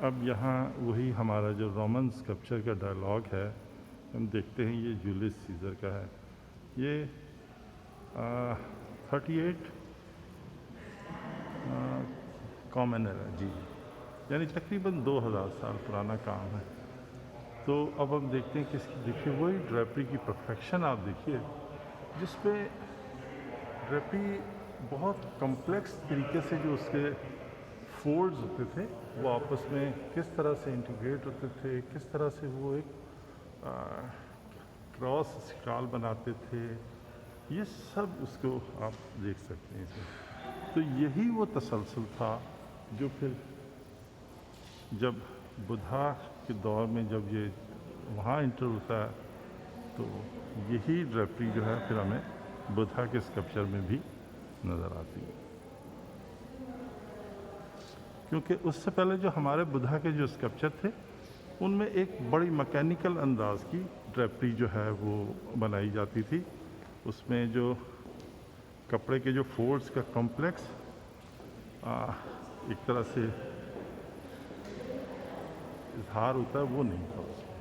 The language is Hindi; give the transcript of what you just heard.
अब यहाँ वही हमारा जो रोमन स्कल्पचर का डायलॉग है, हम देखते हैं ये जूलियस सीजर का है। ये 38 कॉमन एरा जी, यानी तकरीबन 2000 साल पुराना काम है। तो अब हम देखते हैं कि इसकी देखिए वही ड्रेपरी की परफेक्शन आप देखिए, जिसपे ड्रेपरी बहुत कॉम्प्लेक्स तरीके से जो उसके फोल्ड्स होते थे वो आपस में किस तरह से इंटीग्रेट होते थे, किस तरह से वो एक क्रॉस स्क्रॉल बनाते थे, ये सब उसको आप देख सकते हैं इसमें। तो यही वो तसलसल था जो फिर जब बुद्धा के दौर में जब ये वहाँ इंटर होता है, तो यही ड्रेपरी जो है फिर हमें बुद्धा के स्कल्पचर में भी नज़र आती है। क्योंकि उससे पहले जो हमारे बुद्धा के जो स्कल्पचर थे उनमें एक बड़ी मैकेनिकल अंदाज की ड्रेपरी जो है वो बनाई जाती थी। उसमें जो कपड़े के जो फोल्ड्स का कॉम्प्लेक्स एक तरह से इजहार होता है वो नहीं था उसमें।